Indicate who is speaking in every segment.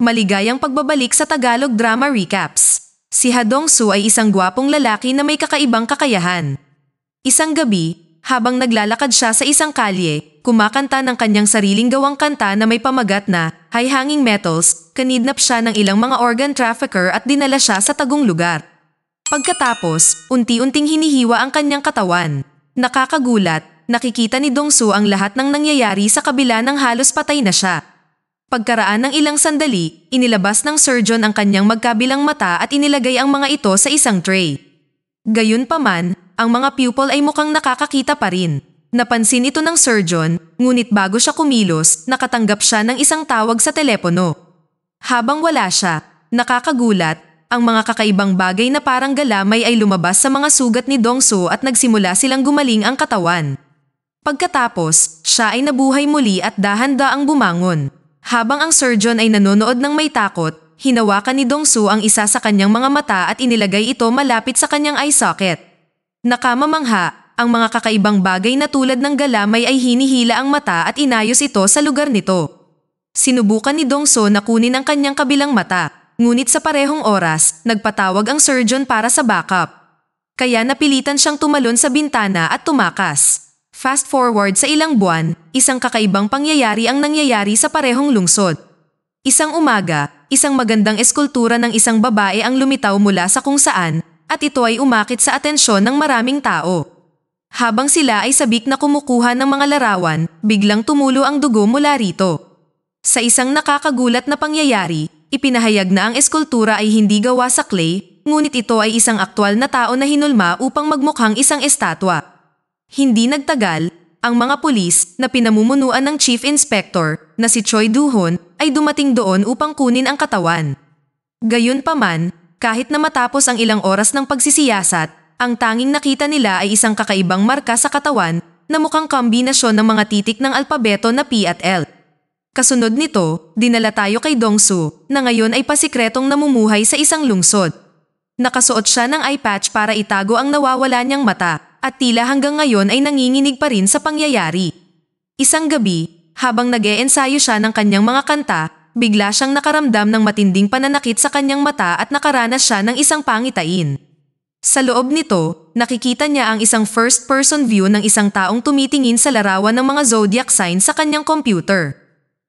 Speaker 1: Maligayang pagbabalik sa Tagalog Drama Recaps. Si Ha Dong-soo ay isang gwapong lalaki na may kakaibang kakayahan. Isang gabi, habang naglalakad siya sa isang kalye, kumakanta ng kanyang sariling gawang kanta na may pamagat na High Hanging Metals, kinidnap siya ng ilang mga organ trafficker at dinala siya sa tagong lugar. Pagkatapos, unti-unting hinihiwa ang kanyang katawan. Nakakagulat, nakikita ni Dong-soo ang lahat ng nangyayari sa kabila ng halos patay na siya. Pagkaraan ng ilang sandali, inilabas ng surgeon ang kanyang magkabilang mata at inilagay ang mga ito sa isang tray. Gayunpaman, ang mga pupil ay mukhang nakakakita pa rin. Napansin ito ng surgeon, ngunit bago siya kumilos, nakatanggap siya ng isang tawag sa telepono. Habang wala siya, nakakagulat, ang mga kakaibang bagay na parang galamay ay lumabas sa mga sugat ni Dong-soo at nagsimula silang gumaling ang katawan. Pagkatapos, siya ay nabuhay muli at dahan-daang bumangon. Habang ang surgeon ay nanonood ng may takot, hinawakan ni Dong-soo ang isa sa kanyang mga mata at inilagay ito malapit sa kanyang eye socket. Nakamamangha, ang mga kakaibang bagay na tulad ng galamay ay hinihila ang mata at inayos ito sa lugar nito. Sinubukan ni Dong-soo na kunin ang kanyang kabilang mata, ngunit sa parehong oras, nagpatawag ang surgeon para sa backup. Kaya napilitan siyang tumalon sa bintana at tumakas. Fast forward sa ilang buwan, isang kakaibang pangyayari ang nangyayari sa parehong lungsod. Isang umaga, isang magandang eskultura ng isang babae ang lumitaw mula sa kung saan, at ito ay umakit sa atensyon ng maraming tao. Habang sila ay sabik na kumukuha ng mga larawan, biglang tumulo ang dugo mula rito. Sa isang nakakagulat na pangyayari, ipinahayag na ang eskultura ay hindi gawa sa clay, ngunit ito ay isang aktwal na tao na hinulma upang magmukhang isang estatwa. Hindi nagtagal, ang mga pulis na pinamumunuan ng Chief Inspector na si Choi Do-hoon ay dumating doon upang kunin ang katawan. Gayunpaman, kahit na matapos ang ilang oras ng pagsisiyasat, ang tanging nakita nila ay isang kakaibang marka sa katawan na mukhang kombinasyon ng mga titik ng alpabeto na P at L. Kasunod nito, dinala tayo kay Dong-soo na ngayon ay pasikretong namumuhay sa isang lungsod. Nakasuot siya ng eye patch para itago ang nawawala niyang mata. At tila hanggang ngayon ay nanginginig pa rin sa pangyayari. Isang gabi, habang nag-e-ensayo siya ng kanyang mga kanta, bigla siyang nakaramdam ng matinding pananakit sa kanyang mata at nakaranas siya ng isang pangitain. Sa loob nito, nakikita niya ang isang first-person view ng isang taong tumitingin sa larawan ng mga zodiac sign sa kanyang computer.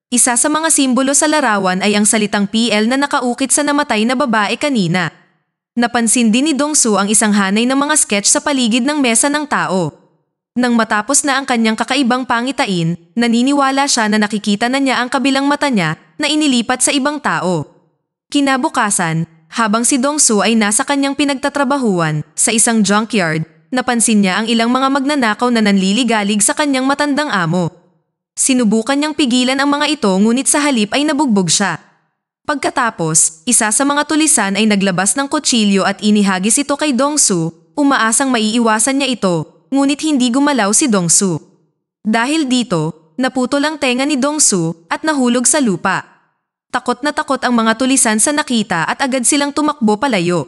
Speaker 1: Isa sa mga simbolo sa larawan ay ang salitang PL na nakaukit sa namatay na babae kanina. Napansin din ni Dong-soo ang isang hanay ng mga sketch sa paligid ng mesa ng tao. Nang matapos na ang kanyang kakaibang pangitain, naniniwala siya na nakikita na niya ang kabilang mata niya na inilipat sa ibang tao. Kinabukasan, habang si Dong-soo ay nasa kanyang pinagtatrabahuan sa isang junkyard, napansin niya ang ilang mga magnanakaw na nanliligalig sa kanyang matandang amo. Sinubukan niyang pigilan ang mga ito ngunit sa halip ay nabugbog siya. Pagkatapos, isa sa mga tulisan ay naglabas ng kutsilyo at inihagis ito kay Dong-soo, umaasang maiiwasan niya ito, ngunit hindi gumalaw si Dong-soo. Dahil dito, naputol ang tenga ni Dong-soo at nahulog sa lupa. Takot na takot ang mga tulisan sa nakita at agad silang tumakbo palayo.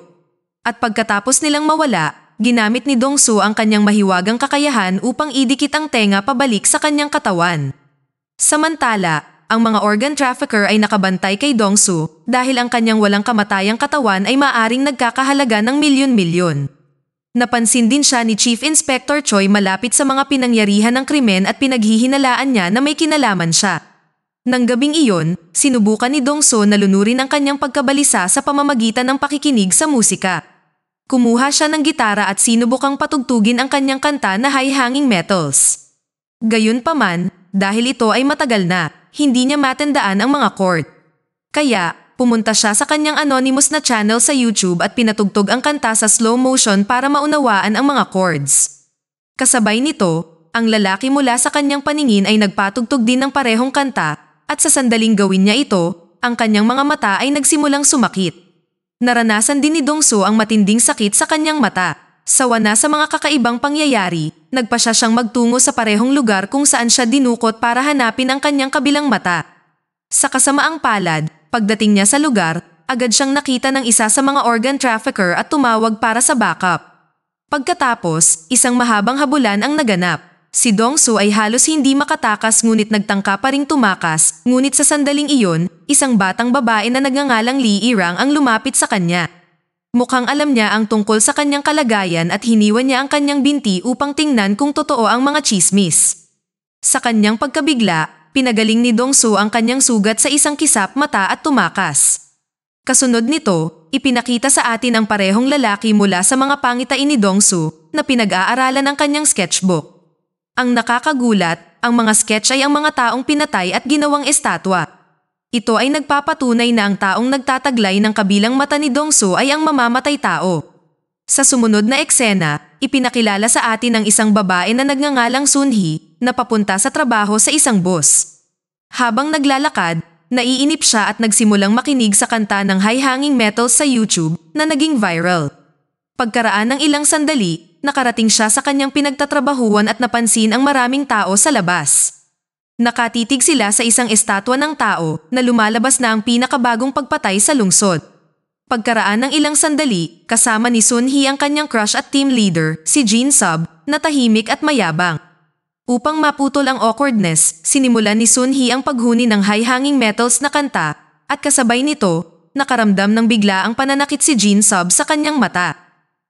Speaker 1: At pagkatapos nilang mawala, ginamit ni Dong-soo ang kanyang mahiwagang kakayahan upang idikit ang tenga pabalik sa kanyang katawan. Samantala, ang mga organ trafficker ay nakabantay kay Dong-soo dahil ang kanyang walang kamatayang katawan ay maaring nagkakahalaga ng milyon-milyon. Napansin din siya ni Chief Inspector Choi malapit sa mga pinangyarihan ng krimen at pinaghihinalaan niya na may kinalaman siya. Nang gabing iyon, sinubukan ni Dong-soo na lunurin ang kanyang pagkabalisa sa pamamagitan ng pakikinig sa musika. Kumuha siya ng gitara at sinubukang patugtugin ang kanyang kanta na High Hanging Metals. Gayunpaman, dahil ito ay matagal na, hindi niya matandaan ang mga chord. Kaya, pumunta siya sa kanyang anonymous na channel sa YouTube at pinatugtog ang kanta sa slow motion para maunawaan ang mga chords. Kasabay nito, ang lalaki mula sa kanyang paningin ay nagpatugtog din ng parehong kanta at sa sandaling gawin niya ito, ang kanyang mga mata ay nagsimulang sumakit. Naranasan din ni Dong-soo ang matinding sakit sa kanyang mata. Sawa na sa mga kakaibang pangyayari, nagpa siya siyang magtungo sa parehong lugar kung saan siya dinukot para hanapin ang kanyang kabilang mata. Sa kasamaang palad, pagdating niya sa lugar, agad siyang nakita ng isa sa mga organ trafficker at tumawag para sa backup. Pagkatapos, isang mahabang habulan ang naganap. Si Dongsu ay halos hindi makatakas ngunit nagtangka pa ring tumakas, ngunit sa sandaling iyon, isang batang babae na nagngangalang Lee Irang ang lumapit sa kanya. Mukhang alam niya ang tungkol sa kanyang kalagayan at hiniwan niya ang kanyang binti upang tingnan kung totoo ang mga tsismis. Sa kanyang pagkabigla, pinagaling ni Dongsu ang kanyang sugat sa isang kisap mata at tumakas. Kasunod nito, ipinakita sa atin ang parehong lalaki mula sa mga pangitain ni Dongsu na pinag-aaralan ng kanyang sketchbook. Ang nakakagulat, ang mga sketch ay ang mga taong pinatay at ginawang estatwa. Ito ay nagpapatunay na ang taong nagtataglay ng kabilang mata ni Dongsu ay ang mamamatay tao. Sa sumunod na eksena, ipinakilala sa atin ang isang babae na nagngangalang Sunhee na papunta sa trabaho sa isang bus. Habang naglalakad, naiinip siya at nagsimulang makinig sa kanta ng high-hanging metals sa YouTube na naging viral. Pagkaraan ng ilang sandali, nakarating siya sa kanyang pinagtatrabahuan at napansin ang maraming tao sa labas. Nakatitig sila sa isang estatwa ng tao na lumalabas na ang pinakabagong pagpatay sa lungsod. Pagkaraan ng ilang sandali, kasama ni Sunhee ang kanyang crush at team leader, si Jin Sub, na tahimik at mayabang. Upang maputol ang awkwardness, sinimulan ni Sunhee ang paghuni ng high-hanging metals na kanta at kasabay nito, nakaramdam ng bigla ang pananakit si Jin Sub sa kanyang mata.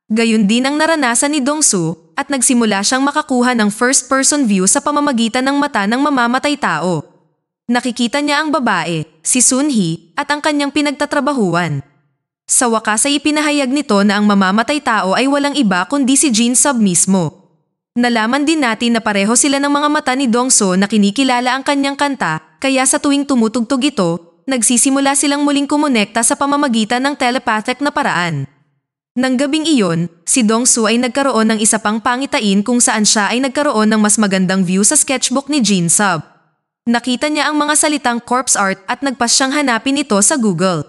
Speaker 1: Gayun din ang naranasan ni Dongsu at nagsimula siyang makakuha ng first-person view sa pamamagitan ng mata ng mamamatay tao. Nakikita niya ang babae, si Sunhee, at ang kanyang pinagtatrabahuan. Sa wakas ay ipinahayag nito na ang mamamatay tao ay walang iba kundi si Jin Sub mismo. Nalaman din natin na pareho sila ng mga mata ni Dongsu na kinikilala ang kanyang kanta, kaya sa tuwing tumutugtog ito, nagsisimula silang muling kumonekta sa pamamagitan ng telepathic na paraan. Nang gabing iyon, si Dongsu ay nagkaroon ng isa pang pangitain kung saan siya ay nagkaroon ng mas magandang view sa sketchbook ni Jin Sub. Nakita niya ang mga salitang corpse art at nagpas siyang hanapin ito sa Google.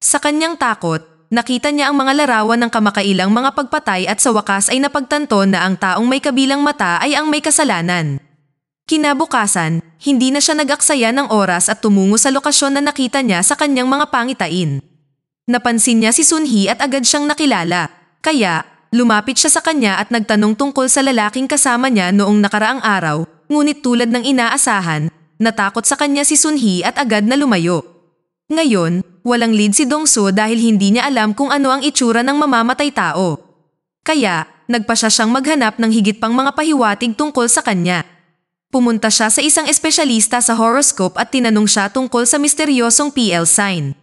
Speaker 1: Sa kanyang takot, nakita niya ang mga larawan ng kamakailang mga pagpatay at sa wakas ay napagtanto na ang taong may kabilang mata ay ang may kasalanan. Kinabukasan, hindi na siya nag-aksaya ng oras at tumungo sa lokasyon na nakita niya sa kanyang mga pangitain. Napansin niya si Sunhee at agad siyang nakilala, kaya lumapit siya sa kanya at nagtanong tungkol sa lalaking kasama niya noong nakaraang araw, ngunit tulad ng inaasahan, natakot sa kanya si Sunhee at agad na lumayo. Ngayon, walang lead si Dongsu dahil hindi niya alam kung ano ang itsura ng mamamatay tao. Kaya, nagpasya siyang maghanap ng higit pang mga pahiwatig tungkol sa kanya. Pumunta siya sa isang espesyalista sa horoscope at tinanong siya tungkol sa misteryosong PL sign.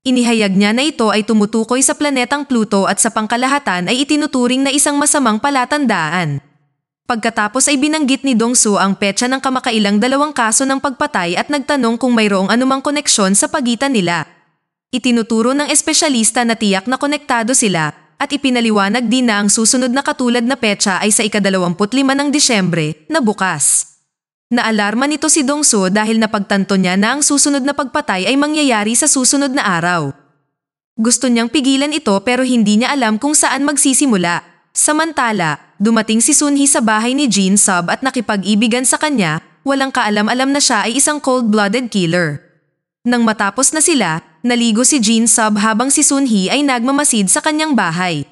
Speaker 1: Inihayag niya na ito ay tumutukoy sa planetang Pluto at sa pangkalahatan ay itinuturing na isang masamang palatandaan. Pagkatapos ay binanggit ni Dongsu ang petsa ng kamakailang 2 kaso ng pagpatay at nagtanong kung mayroong anumang koneksyon sa pagitan nila. Itinuturo ng espesyalista na tiyak na konektado sila at ipinaliwanag din na ang susunod na katulad na petsa ay sa ika-25 ng Disyembre na bukas. Naalarma nito si Dongsu dahil napagtanto niya na ang susunod na pagpatay ay mangyayari sa susunod na araw. Gusto niyang pigilan ito pero hindi niya alam kung saan magsisimula. Samantala, dumating si Sunhee sa bahay ni Jin Sub at nakipag-ibigan sa kanya, walang kaalam-alam na siya ay isang cold-blooded killer. Nang matapos na sila, naligo si Jin Sub habang si Sunhee ay nagmamasid sa kanyang bahay.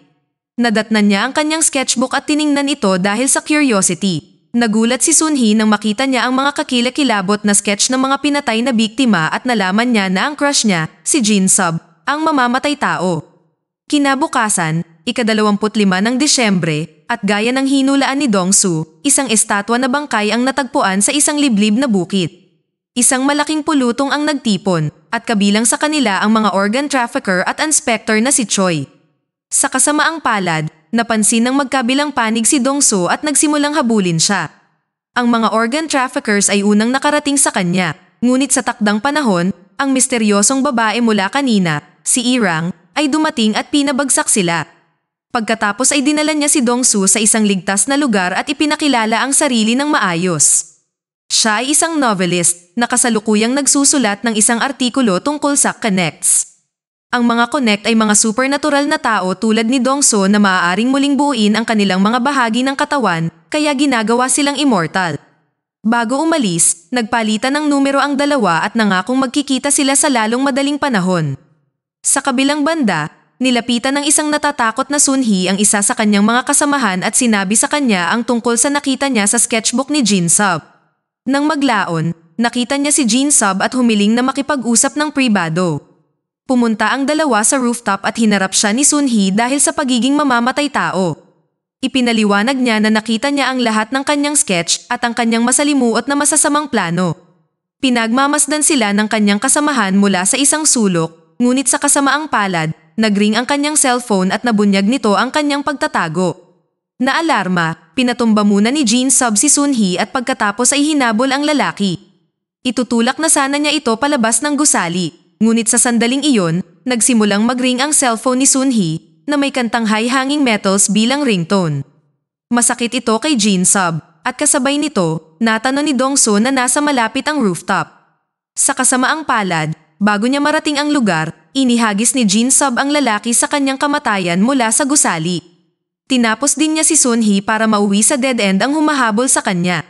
Speaker 1: Nadatnan niya ang kanyang sketchbook at tiningnan ito dahil sa curiosity. Nagulat si Sunhee nang makita niya ang mga kakilakilabot na sketch ng mga pinatay na biktima at nalaman niya na ang crush niya, si Jin Sub, ang mamamatay tao. Kinabukasan, ika-25 ng Disyembre, at gaya ng hinulaan ni Dongsu, isang estatwa na bangkay ang natagpuan sa isang liblib na bukit. Isang malaking pulutong ang nagtipon, at kabilang sa kanila ang mga organ trafficker at inspector na si Choi. Sa kasamaang palad, napansin ng magkabilang panig si Dongsu at nagsimulang habulin siya. Ang mga organ traffickers ay unang nakarating sa kanya, ngunit sa takdang panahon, ang misteryosong babae mula kanina, si Irang, ay dumating at pinabagsak sila. Pagkatapos ay dinala niya si Dongsu sa isang ligtas na lugar at ipinakilala ang sarili ng maayos. Siya ay isang novelist na kasalukuyang nagsusulat ng isang artikulo tungkol sa connects. Ang mga connect ay mga supernatural na tao tulad ni Dongsu na maaaring muling buuin ang kanilang mga bahagi ng katawan, kaya ginagawa silang immortal. Bago umalis, nagpalitan ng numero ang dalawa at nangakong magkikita sila sa lalong madaling panahon. Sa kabilang banda, nilapitan ng isang natatakot na Sunhee ang isa sa kanyang mga kasamahan at sinabi sa kanya ang tungkol sa nakita niya sa sketchbook ni Jin-sub. Nang maglaon, nakita niya si Jin-sub at humiling na makipag-usap ng pribado. Pumunta ang dalawa sa rooftop at hinarap siya ni Sunhee dahil sa pagiging mamamatay tao. Ipinaliwanag niya na nakita niya ang lahat ng kanyang sketch at ang kanyang masalimuot na masasamang plano. Pinagmamasdan sila ng kanyang kasamahan mula sa isang sulok, ngunit sa kasamaang palad, nagring ang kanyang cellphone at nabunyag nito ang kanyang pagtatago. Naalarma, pinatumba muna ni Jin-sub si Sunhee at pagkatapos ay hinabol ang lalaki. Itutulak na sana niya ito palabas ng gusali, ngunit sa sandaling iyon, nagsimulang magring ang cellphone ni Sunhee na may kantang High Hanging Metals bilang ringtone. Masakit ito kay Jin-sub at kasabay nito, natanong ni Dong-soo na nasa malapit ang rooftop. Sa kasamaang palad, bago niya marating ang lugar, inihagis ni Jin-sub ang lalaki sa kanyang kamatayan mula sa gusali. Tinapos din niya si Sunhee para mauwi sa dead end ang humahabol sa kanya.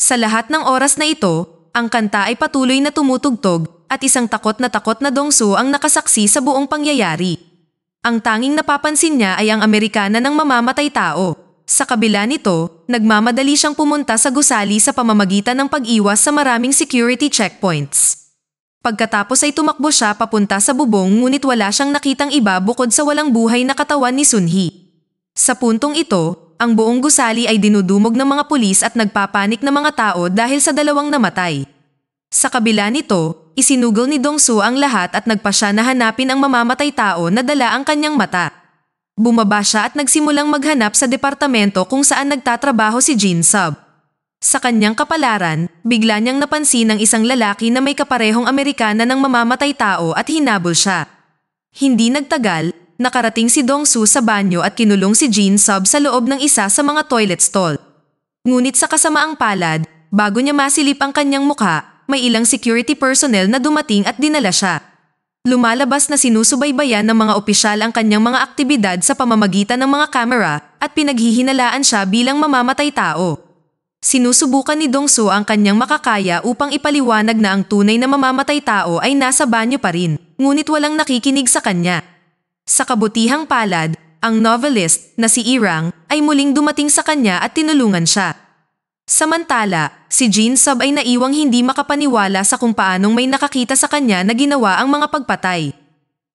Speaker 1: Sa lahat ng oras na ito, ang kanta ay patuloy na tumutugtog at isang takot na Dong-soo ang nakasaksi sa buong pangyayari. Ang tanging napapansin niya ay ang Amerikana ng mamamatay tao. Sa kabila nito, nagmamadali siyang pumunta sa gusali sa pamamagitan ng pag-iwas sa maraming security checkpoints. Pagkatapos ay tumakbo siya papunta sa bubong ngunit wala siyang nakitang iba bukod sa walang buhay na katawan ni Sunhee. Sa puntong ito, ang buong gusali ay dinudumog ng mga pulis at nagpapanik ng mga tao dahil sa dalawang namatay. Sa kabila nito, isinugol ni Dong-soo ang lahat at nagpasya na hanapin ang mamamatay tao na dala ang kanyang mata. Bumaba siya at nagsimulang maghanap sa departamento kung saan nagtatrabaho si Jin-sub. Sa kanyang kapalaran, bigla niyang napansin ang isang lalaki na may kaparehong Amerikana ng mamamatay tao at hinabol siya. Hindi nagtagal, nakarating si Dong-soo sa banyo at kinulong si Jin-sub sa loob ng isa sa mga toilet stall. Ngunit sa kasamaang palad, bago niya masilip ang kanyang mukha, may ilang security personnel na dumating at dinala siya. Lumalabas na sinusubaybayan ng mga opisyal ang kanyang mga aktibidad sa pamamagitan ng mga kamera at pinaghihinalaan siya bilang mamamatay tao. Sinusubukan ni Dong-soo ang kanyang makakaya upang ipaliwanag na ang tunay na mamamatay tao ay nasa banyo pa rin, ngunit walang nakikinig sa kanya. Sa kabutihang palad, ang novelist na si Irang ay muling dumating sa kanya at tinulungan siya. Samantala, si Jin-sub ay naiwang hindi makapaniwala sa kung paanong may nakakita sa kanya na ginawa ang mga pagpatay.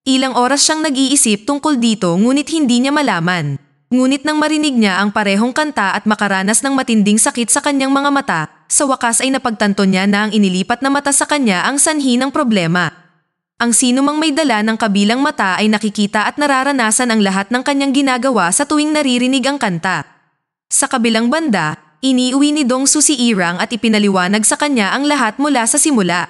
Speaker 1: Ilang oras siyang nag-iisip tungkol dito ngunit hindi niya malaman. Ngunit nang marinig niya ang parehong kanta at makaranas ng matinding sakit sa kanyang mga mata, sa wakas ay napagtanto niya na ang inilipat na mata sa kanya ang sanhi ng problema. Ang sinumang may dala ng kabilang mata ay nakikita at nararanasan ang lahat ng kanyang ginagawa sa tuwing naririnig ang kanta. Sa kabilang banda, iniuwi ni Dong-soo si Irang at ipinaliwanag sa kanya ang lahat mula sa simula.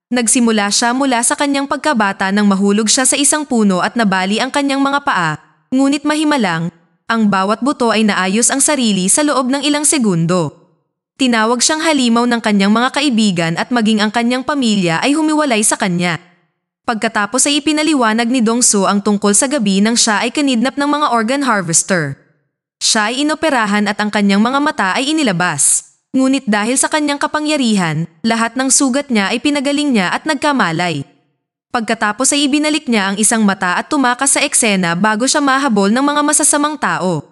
Speaker 1: Nagsimula siya mula sa kanyang pagkabata nang mahulog siya sa isang puno at nabali ang kanyang mga paa, ngunit mahimalang, ang bawat buto ay naayos ang sarili sa loob ng ilang segundo. Tinawag siyang halimaw ng kanyang mga kaibigan at maging ang kanyang pamilya ay humiwalay sa kanya. Pagkatapos ay ipinaliwanag ni Dong-soo ang tungkol sa gabi nang siya ay kinidnap ng mga organ harvester. Siya ay inoperahan at ang kanyang mga mata ay inilabas. Ngunit dahil sa kanyang kapangyarihan, lahat ng sugat niya ay pinagaling niya at nagkamalay. Pagkatapos ay ibinalik niya ang isang mata at tumakas sa eksena bago siya mahabol ng mga masasamang tao.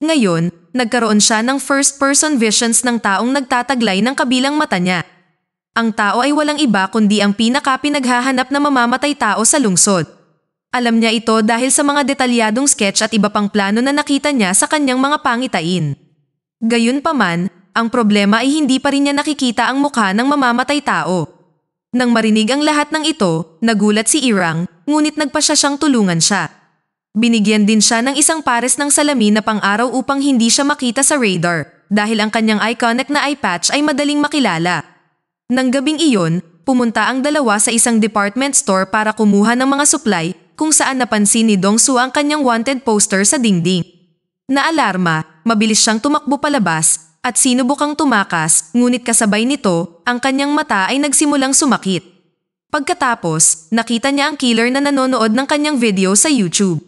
Speaker 1: Ngayon, nagkaroon siya ng first-person visions ng taong nagtataglay ng kabilang mata niya. Ang tao ay walang iba kundi ang pinaka-pinaghahanap na mamamatay tao sa lungsod. Alam niya ito dahil sa mga detalyadong sketch at iba pang plano na nakita niya sa kanyang mga pangitain. Gayunpaman, ang problema ay hindi pa rin niya nakikita ang mukha ng mamamatay tao. Nang marinig ang lahat ng ito, nagulat si Irang, ngunit nagpasya siyang tulungan siya. Binigyan din siya ng isang pares ng salamin na pang-araw upang hindi siya makita sa radar, dahil ang kanyang iconic na eye patch ay madaling makilala. Nang gabing iyon, pumunta ang dalawa sa isang department store para kumuha ng mga supply, kung saan napansin ni Dong-soo ang kanyang wanted poster sa dingding. Naalarma, mabilis siyang tumakbo palabas, at sinubukang tumakas, ngunit kasabay nito, ang kanyang mata ay nagsimulang sumakit. Pagkatapos, nakita niya ang killer na nanonood ng kanyang video sa YouTube.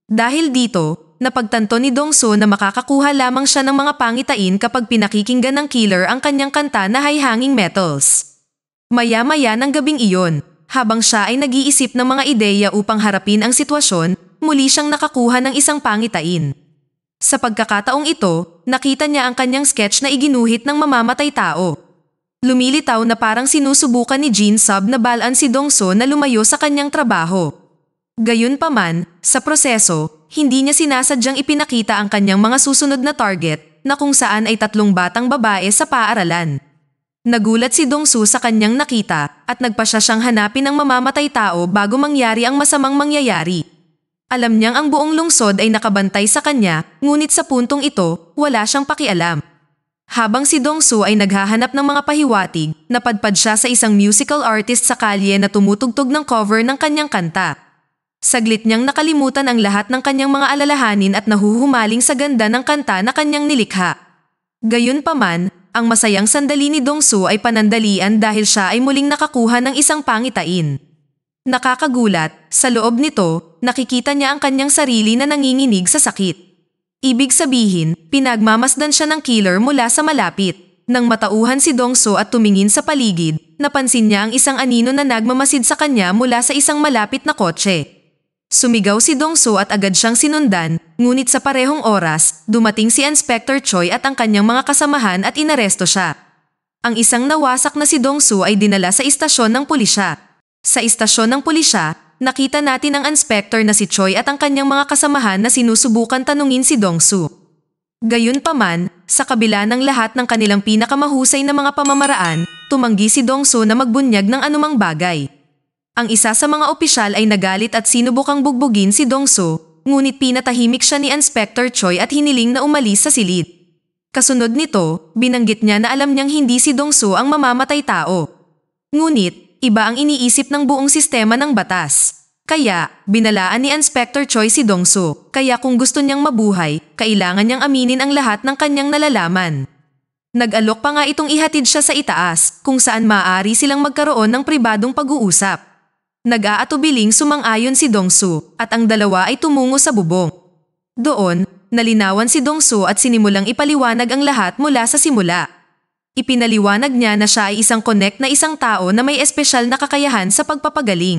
Speaker 1: Dahil dito, napagtanto ni Dong-soo na makakakuha lamang siya ng mga pangitain kapag pinakikinggan ng killer ang kanyang kanta na High Hanging Metals. Maya-maya ng gabing iyon, habang siya ay nag-iisip ng mga ideya upang harapin ang sitwasyon, muli siyang nakakuha ng isang pangitain. Sa pagkakataong ito, nakita niya ang kanyang sketch na iginuhit ng mamamatay tao. Lumilitaw na parang sinusubukan ni Jin Sub na balaan si Dongso na lumayo sa kanyang trabaho. Gayunpaman, sa proseso, hindi niya sinasadyang ipinakita ang kanyang mga susunod na target na kung saan ay 3 batang babae sa paaralan. Nagulat si Dongsu sa kanyang nakita at nagpasya siyang hanapin ang mamamatay tao bago mangyari ang masamang mangyayari. Alam niyang ang buong lungsod ay nakabantay sa kanya, ngunit sa puntong ito, wala siyang pakialam. Habang si Dongsu ay naghahanap ng mga pahiwatig, napadpad siya sa isang musical artist sa kalye na tumutugtog ng cover ng kanyang kanta. Saglit niyang nakalimutan ang lahat ng kanyang mga alalahanin at nahuhumaling sa ganda ng kanta na kanyang nilikha. Gayunpaman, ang masayang sandali ni Dongsu ay panandalian dahil siya ay muling nakakuha ng isang pangitain. Nakakagulat, sa loob nito, nakikita niya ang kanyang sarili na nanginginig sa sakit. Ibig sabihin, pinagmamasdan siya ng killer mula sa malapit. Nang matauhan si Dongsu at tumingin sa paligid, napansin niya ang isang anino na nagmamasid sa kanya mula sa isang malapit na kotse. Sumigaw si Dongsu at agad siyang sinundan, ngunit sa parehong oras, dumating si Inspector Choi at ang kanyang mga kasamahan at inaresto siya. Ang isang nawasak na si Dongsu ay dinala sa istasyon ng pulisya. Sa istasyon ng pulisya, nakita natin ang inspector na si Choi at ang kanyang mga kasamahan na sinusubukan tanungin si Dongsu. Gayunpaman, sa kabila ng lahat ng kanilang pinakamahusay na mga pamamaraan, tumanggi si Dongsu na magbunyag ng anumang bagay. Ang isa sa mga opisyal ay nagalit at sinubukang bugbugin si Dongsu, ngunit pinatahimik siya ni Inspector Choi at hiniling na umalis sa silid. Kasunod nito, binanggit niya na alam niyang hindi si Dongsu ang mamamatay tao. Ngunit, iba ang iniisip ng buong sistema ng batas. Kaya, binalaan ni Inspector Choi si Dongsu, kaya kung gusto niyang mabuhay, kailangan niyang aminin ang lahat ng kanyang nalalaman. Nag-alok pa nga itong ihatid siya sa itaas, kung saan maaari silang magkaroon ng pribadong pag-uusap. Nag-aatubiling sumang-ayon si Dongsu at ang dalawa ay tumungo sa bubong. Doon, nalinawan si Dongsu at sinimulang ipaliwanag ang lahat mula sa simula. Ipinaliwanag niya na siya ay isang connect na isang tao na may espesyal na kakayahan sa pagpapagaling.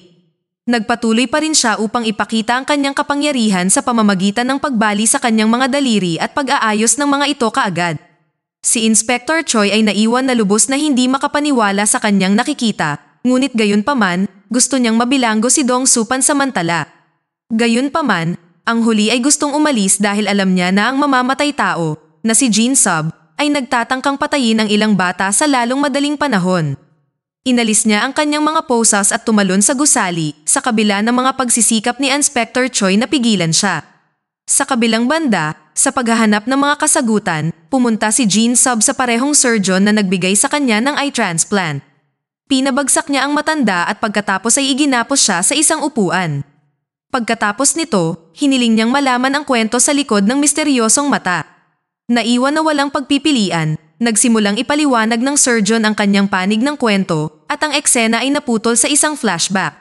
Speaker 1: Nagpatuloy pa rin siya upang ipakita ang kanyang kapangyarihan sa pamamagitan ng pagbali sa kanyang mga daliri at pag-aayos ng mga ito kaagad. Si Inspector Choi ay naiwan na lubos na hindi makapaniwala sa kanyang nakikita, ngunit gayunpaman, gusto niyang mabilanggo si Dongsu pansamantala. Gayunpaman, ang huli ay gustong umalis dahil alam niya na ang mamamatay tao, na si Jin Sub, ay nagtatangkang patayin ang ilang bata sa lalong madaling panahon. Inalis niya ang kanyang mga posas at tumalon sa gusali, sa kabila ng mga pagsisikap ni Inspector Choi na pigilan siya. Sa kabilang banda, sa paghahanap ng mga kasagutan, pumunta si Jin Sub sa parehong surgeon na nagbigay sa kanya ng eye transplant. Pinabagsak niya ang matanda at pagkatapos ay iginapos siya sa isang upuan. Pagkatapos nito, hiniling niyang malaman ang kwento sa likod ng misteryosong mata. Naiwan na walang pagpipilian, nagsimulang ipaliwanag ng surgeon ang kanyang panig ng kwento at ang eksena ay naputol sa isang flashback.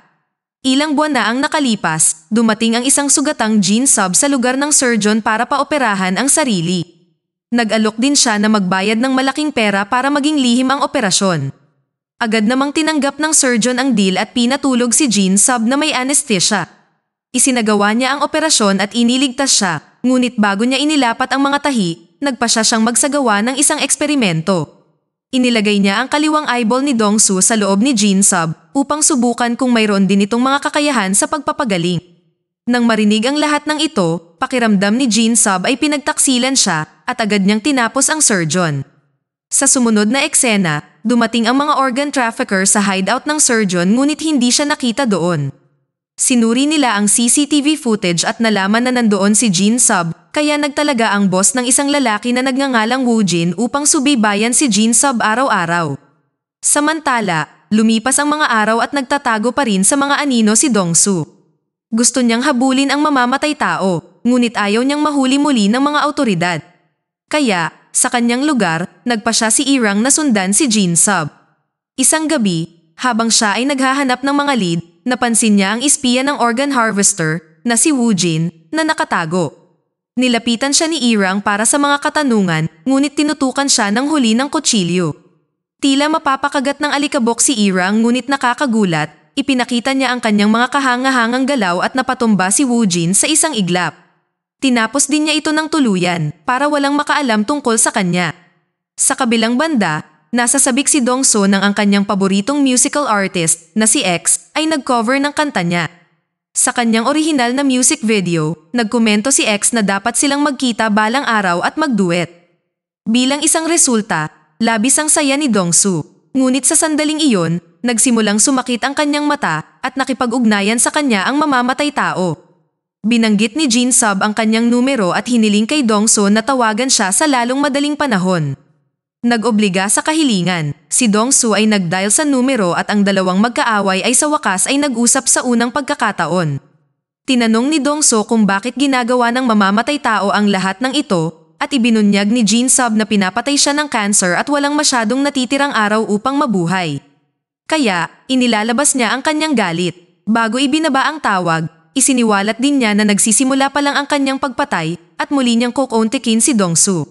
Speaker 1: Ilang buwan na ang nakalipas, dumating ang isang sugatang Jin Sub sa lugar ng surgeon para paoperahan ang sarili. Nag-alok din siya na magbayad ng malaking pera para maging lihim ang operasyon. Agad namang tinanggap ng surgeon ang deal at pinatulog si Jin Sub na may anesthesia. Isinagawa niya ang operasyon at iniligtas siya, ngunit bago niya inilapat ang mga tahi, nagpasya siyang magsagawa ng isang eksperimento. Inilagay niya ang kaliwang eyeball ni Dongsu sa loob ni Jin Sub upang subukan kung mayroon din itong mga kakayahan sa pagpapagaling. Nang marinig ang lahat ng ito, pakiramdam ni Jin Sub ay pinagtaksilan siya at agad niyang tinapos ang surgeon. Sa sumunod na eksena, dumating ang mga organ trafficker sa hideout ng surgeon ngunit hindi siya nakita doon. Sinuri nila ang CCTV footage at nalaman na nandoon si Jin Sub, kaya nagtalaga ang boss ng isang lalaki na nagngangalang Woo Jin upang subaybayan si Jin Sub araw-araw. Samantala, lumipas ang mga araw at nagtatago pa rin sa mga anino si Dongsu. Gusto niyang habulin ang mamamatay tao, ngunit ayaw niyang mahuli muli ng mga awtoridad. Kaya, sa kanyang lugar, nagpasya si Irang na sundan si Jin Sub. Isang gabi, habang siya ay naghahanap ng mga lead, napansin niya ang espiya ng organ harvester na si Woo Jin na nakatago. Nilapitan siya ni Irang para sa mga katanungan, ngunit tinutukan siya ng huli ng kutsilyo. Tila mapapakagat ng alikabok si Irang ngunit nakakagulat, ipinakita niya ang kanyang mga kahanga-hangang galaw at napatumba si Woojin sa isang iglap. Tinapos din niya ito ng tuluyan para walang makaalam tungkol sa kanya. Sa kabilang banda, nasa sabik si Dongso nang ang kanyang paboritong musical artist na si X ay nag-cover ng kanta niya. Sa kanyang orihinal na music video, nagkomento si X na dapat silang magkita balang araw at magduet. Bilang isang resulta, labis ang saya ni Dongsu. Ngunit sa sandaling iyon, nagsimulang sumakit ang kanyang mata at nakipag-ugnayan sa kanya ang mamamatay tao. Binanggit ni Jin Sub ang kanyang numero at hiniling kay Dongso na tawagan siya sa lalong madaling panahon. Nag-obliga sa kahilingan, si Dongsu ay nag-dial sa numero at ang dalawang magkaaway ay sa wakas ay nag-usap sa unang pagkakataon. Tinanong ni Dongso kung bakit ginagawa ng mamamatay tao ang lahat ng ito at ibinunyag ni Jin Sub na pinapatay siya ng cancer at walang masyadong natitirang araw upang mabuhay. Kaya, inilalabas niya ang kanyang galit. Bago ibinaba ang tawag, isiniwalat din niya na nagsisimula pa lang ang kanyang pagpatay at muli niyang kukontikin si Dongsu.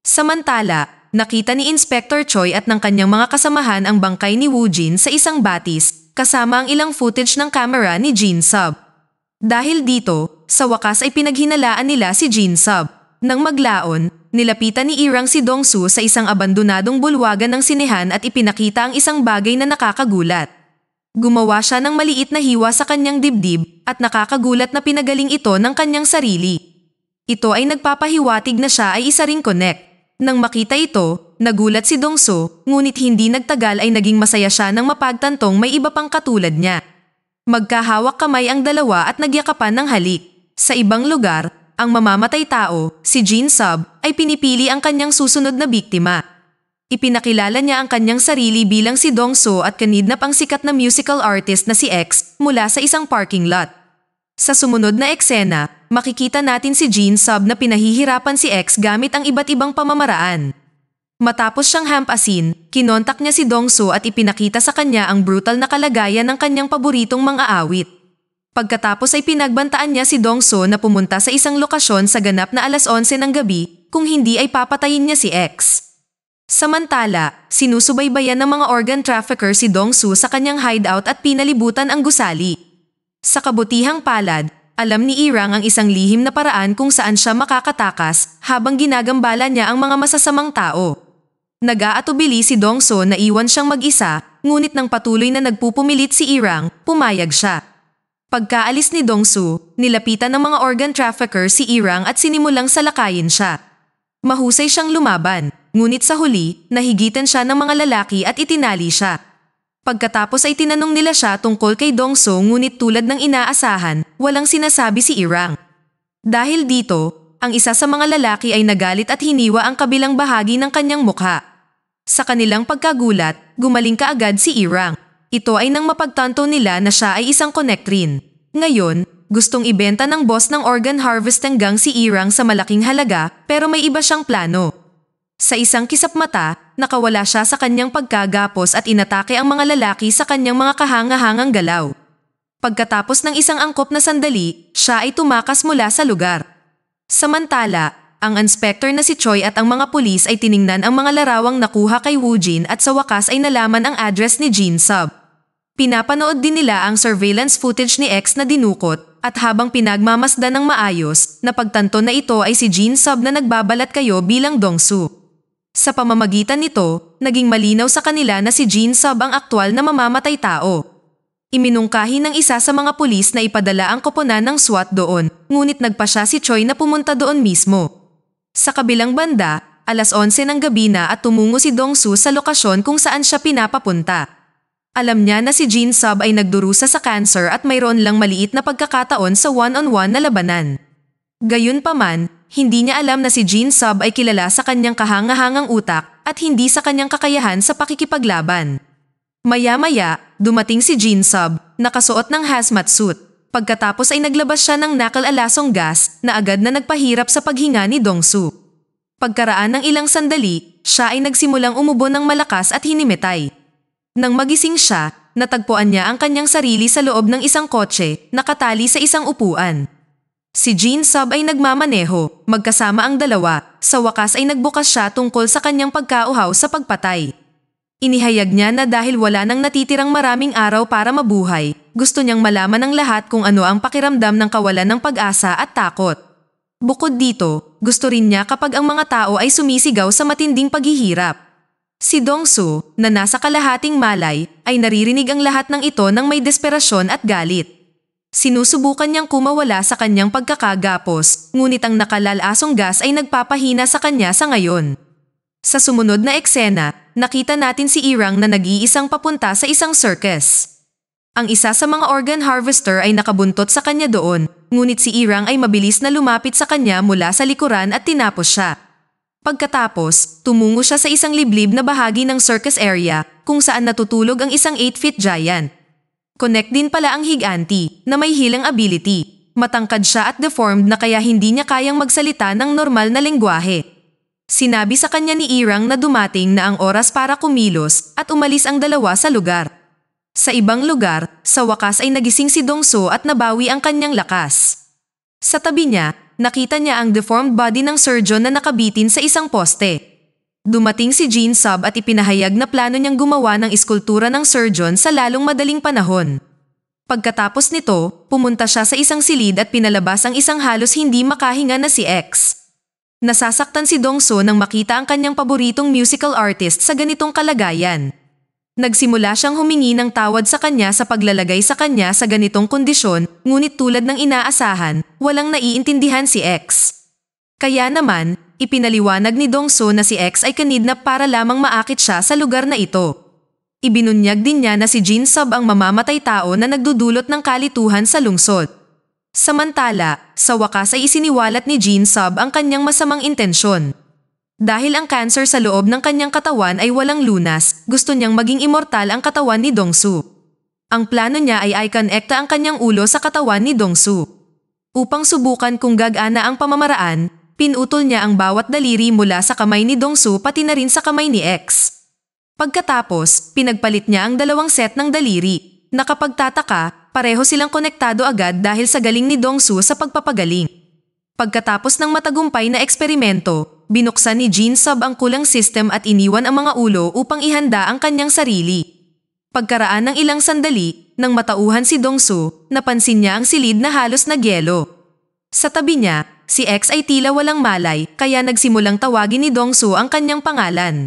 Speaker 1: Samantala, nakita ni Inspector Choi at ng kanyang mga kasamahan ang bangkay ni Woojin sa isang batis, kasama ang ilang footage ng kamera ni Jin Sub. Dahil dito, sa wakas ay pinaghinalaan nila si Jin Sub. Nang maglaon, nilapitan ni Irang si Dongsu sa isang abandonadong bulwagan ng sinehan at ipinakita ang isang bagay na nakakagulat. Gumawa siya ng maliit na hiwa sa kanyang dibdib at nakakagulat na pinagaling ito ng kanyang sarili. Ito ay nagpapahiwatig na siya ay isa ring connect. Nang makita ito, nagulat si Dongso, ngunit hindi nagtagal ay naging masaya siya nang mapagtantong may iba pang katulad niya. Magkahawak kamay ang dalawa at nagyakapan ng halik. Sa ibang lugar, ang mamamatay tao, si Jin Sub, ay pinipili ang kanyang susunod na biktima. Ipinakilala niya ang kanyang sarili bilang si Dongso at kinidnap ang sikat na musical artist na si X mula sa isang parking lot. Sa sumunod na eksena, makikita natin si Jin Sub na pinahihirapan si X gamit ang iba't ibang pamamaraan. Matapos siyang hampasin, kinontak niya si Dongso at ipinakita sa kanya ang brutal na kalagayan ng kanyang paboritong mga awit. Pagkatapos ay pinagbantaan niya si Dongso na pumunta sa isang lokasyon sa ganap na 11:00 ng gabi kung hindi ay papatayin niya si X. Samantala, sinusubaybayan ng mga organ trafficker si Dongsu sa kanyang hideout at pinalibutan ang gusali. Sa kabutihang palad, alam ni Irang ang isang lihim na paraan kung saan siya makakatakas habang ginagambala niya ang mga masasamang tao. Nag-aatubili si Dongso na iwan siyang mag-isa, ngunit nang patuloy na nagpupumilit si Irang, pumayag siya. Pagkaalis ni Dongsu, nilapitan ng mga organ trafficker si Irang at sinimulang salakayin siya. Mahusay siyang lumaban, ngunit sa huli, nahigitan siya ng mga lalaki at itinali siya. Pagkatapos ay tinanong nila siya tungkol kay Dongso ngunit tulad ng inaasahan, walang sinasabi si Irang. Dahil dito, ang isa sa mga lalaki ay nagalit at hiniwa ang kabilang bahagi ng kanyang mukha. Sa kanilang pagkagulat, gumaling kaagad si Irang. Ito ay nang mapagtanto nila na siya ay isang connect rin. Ngayon, gustong ibenta ng boss ng organ harvesting gang si Irang sa malaking halaga pero may iba siyang plano. Sa isang kisap mata, nakawala siya sa kanyang pagkagapos at inatake ang mga lalaki sa kanyang mga kahanga-hangang galaw. Pagkatapos ng isang angkop na sandali, siya ay tumakas mula sa lugar. Samantala, ang inspector na si Choi at ang mga pulis ay tiningnan ang mga larawang nakuha kay Woojin at sa wakas ay nalaman ang address ni Jin Sub. Pinapanood din nila ang surveillance footage ni X na dinukot at habang pinagmamasdan ng maayos, napagtanto na ito ay si Jin Sub na nagbabalat kayo bilang Dongsu. Sa pamamagitan nito, naging malinaw sa kanila na si Jin Sub ang aktwal na mamamatay tao. Iminungkahi ng isa sa mga pulis na ipadala ang koponan ng SWAT doon, ngunit nagpa siya si Choi na pumunta doon mismo. Sa kabilang banda, 11:00 ng gabi na at tumungo si Dongsu sa lokasyon kung saan siya pinapapunta. Alam niya na si Jin Sub ay nagdurusa sa cancer at mayroon lang maliit na pagkakataon sa one-on-one na labanan. Gayunpaman, hindi niya alam na si Jin Sub ay kilala sa kanyang kahanga-hangang utak at hindi sa kanyang kakayahan sa pakikipaglaban. Maya-maya, dumating si Jin Sub, nakasuot ng hazmat suit. Pagkatapos ay naglabas siya ng nakal-alasong gas na agad na nagpahirap sa paghinga ni Dongsu. Pagkaraan ng ilang sandali, siya ay nagsimulang umubo ng malakas at hinimitay. Nang magising siya, natagpuan niya ang kanyang sarili sa loob ng isang kotse, nakatali sa isang upuan. Si Jin Sub ay nagmamaneho, magkasama ang dalawa, sa wakas ay nagbukas siya tungkol sa kanyang pagkauhaw sa pagpatay. Inihayag niya na dahil wala nang natitirang maraming araw para mabuhay, gusto niyang malaman ng lahat kung ano ang pakiramdam ng kawalan ng pag-asa at takot. Bukod dito, gusto rin niya kapag ang mga tao ay sumisigaw sa matinding paghihirap. Si Dongsu, na nasa kalahating malay, ay naririnig ang lahat ng ito ng may desperasyon at galit. Sinusubukan niyang kumawala sa kanyang pagkakagapos, ngunit ang nakalalasong gas ay nagpapahina sa kanya sa ngayon. Sa sumunod na eksena, nakita natin si Irang na nag-iisang papunta sa isang circus. Ang isa sa mga organ harvester ay nakabuntot sa kanya doon, ngunit si Irang ay mabilis na lumapit sa kanya mula sa likuran at tinapos siya. Pagkatapos, tumungo siya sa isang liblib na bahagi ng circus area kung saan natutulog ang isang 8-feet giant. Connect din pala ang higanti na may healing ability. Matangkad siya at deformed na kaya hindi niya kayang magsalita ng normal na lengguwahe. Sinabi sa kanya ni Irang na dumating na ang oras para kumilos at umalis ang dalawa sa lugar. Sa ibang lugar, sa wakas ay nagising si Dongsu at nabawi ang kanyang lakas. Sa tabi niya, nakita niya ang deformed body ng surgeon na nakabitin sa isang poste. Dumating si Jin Sub at ipinahayag na plano niyang gumawa ng iskultura ng surgeon sa lalong madaling panahon. Pagkatapos nito, pumunta siya sa isang silid at pinalabas ang isang halos hindi makahinga na si X. Nasasaktan si Dongsu nang makita ang kanyang paboritong musical artist sa ganitong kalagayan. Nagsimula siyang humingi ng tawad sa kanya sa paglalagay sa kanya sa ganitong kondisyon, ngunit tulad ng inaasahan, walang naiintindihan si X. Kaya naman, ipinaliwanag ni Dongsu na si X ay kanidnap para lamang maakit siya sa lugar na ito. Ibinunyag din niya na si Jin Sub ang mamamatay tao na nagdudulot ng kalituhan sa lungsod. Samantala, sa wakas ay isiniwalat ni Jin Sub ang kanyang masamang intensyon. Dahil ang cancer sa loob ng kanyang katawan ay walang lunas, gusto niyang maging immortal ang katawan ni Dongsu. Ang plano niya ay i-connecta ang kanyang ulo sa katawan ni Dongsu. Upang subukan kung gagana ang pamamaraan, pinutol niya ang bawat daliri mula sa kamay ni Dongsu pati na rin sa kamay ni X. Pagkatapos, pinagpalit niya ang dalawang set ng daliri. Nakapagtataka, pareho silang konektado agad dahil sa galing ni Dongsu sa pagpapagaling. Pagkatapos ng matagumpay na eksperimento, binuksan ni Jin Sub ang kulang system at iniwan ang mga ulo upang ihanda ang kanyang sarili. Pagkaraan ng ilang sandali, nang matauhan si Dongsu, napansin niya ang silid na halos nagyelo. Sa tabi niya, si X ay tila walang malay kaya nagsimulang tawagin ni Dongsu ang kanyang pangalan.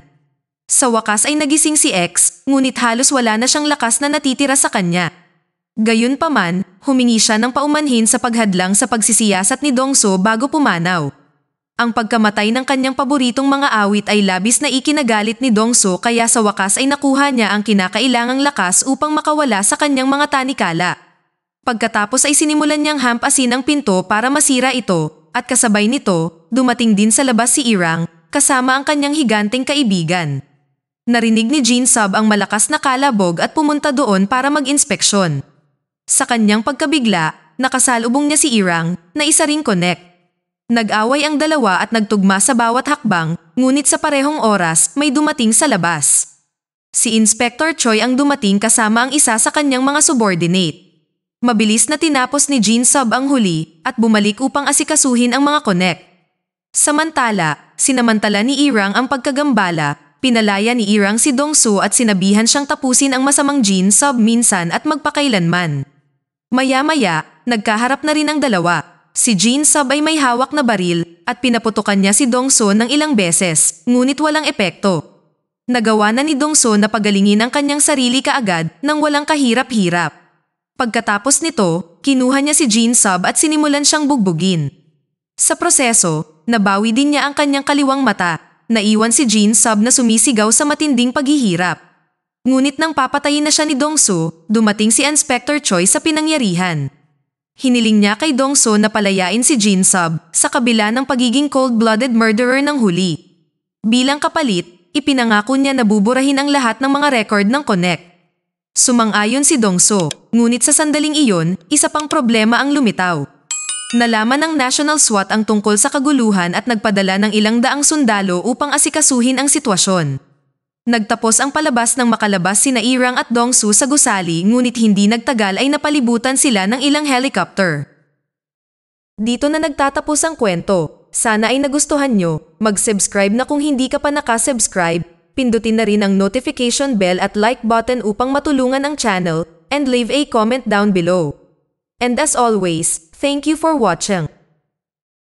Speaker 1: Sa wakas ay nagising si X, ngunit halos wala na siyang lakas na natitira sa kanya. Gayunpaman, humingi siya ng paumanhin sa paghadlang sa pagsisiyasat ni Dongsu bago pumanaw. Ang pagkamatay ng kanyang paboritong mga awit ay labis na ikinagalit ni Dongsu kaya sa wakas ay nakuha niya ang kinakailangang lakas upang makawala sa kanyang mga tanikala. Pagkatapos ay sinimulan niyang hampasin ang pinto para masira ito at kasabay nito, dumating din sa labas si Irang kasama ang kanyang higanteng kaibigan. Narinig ni Jin Sub ang malakas na kalabog at pumunta doon para mag-inspeksyon. Sa kanyang pagkabigla, nakasalubong niya si Irang na isa ring connect. Nag-away ang dalawa at nagtugma sa bawat hakbang, ngunit sa parehong oras may dumating sa labas. Si Inspector Choi ang dumating kasama ang isa sa kanyang mga subordinate. Mabilis na tinapos ni Jin Sub ang huli at bumalik upang asikasuhin ang mga connect. Samantala, sinamantala ni Irang ang pagkagambala, pinalaya ni Irang si Dongsu at sinabihan siyang tapusin ang masamang Jin Sub minsan at magpakailanman. Maya-maya, nagkaharap na rin ang dalawa. Si Jin Sub ay may hawak na baril at pinaputukan niya si Dongsu ng ilang beses, ngunit walang epekto. Nagawa na ni Dongsu na pagalingin ang kanyang sarili kaagad nang walang kahirap-hirap. Pagkatapos nito, kinuha niya si Jin Sub at sinimulan siyang bugbugin. Sa proseso, nabawi din niya ang kanyang kaliwang mata. Naiwan si Jin Sub na sumisigaw sa matinding paghihirap. Ngunit nang papatayin na siya ni Dongsu, dumating si Inspector Choi sa pinangyarihan. Hiniling niya kay Dongsu na palayain si Jin Sub sa kabila ng pagiging cold-blooded murderer ng huli. Bilang kapalit, ipinangako niya na buburahin ang lahat ng mga record ng Connect. Sumang-ayon si Dongsu, ngunit sa sandaling iyon, isa pang problema ang lumitaw. Nalaman ng National SWAT ang tungkol sa kaguluhan at nagpadala ng ilang daang sundalo upang asikasuhin ang sitwasyon. Nagtapos ang palabas nang makalabas sina Irang at Dongsu sa gusali ngunit hindi nagtagal ay napalibutan sila ng ilang helicopter. Dito na nagtatapos ang kwento. Sana ay nagustuhan nyo. Mag-subscribe na kung hindi ka pa nakasubscribe. pindutin na rin ang notification bell at like button upang matulungan ang channel, and leave a comment down below. And as always, thank you for watching.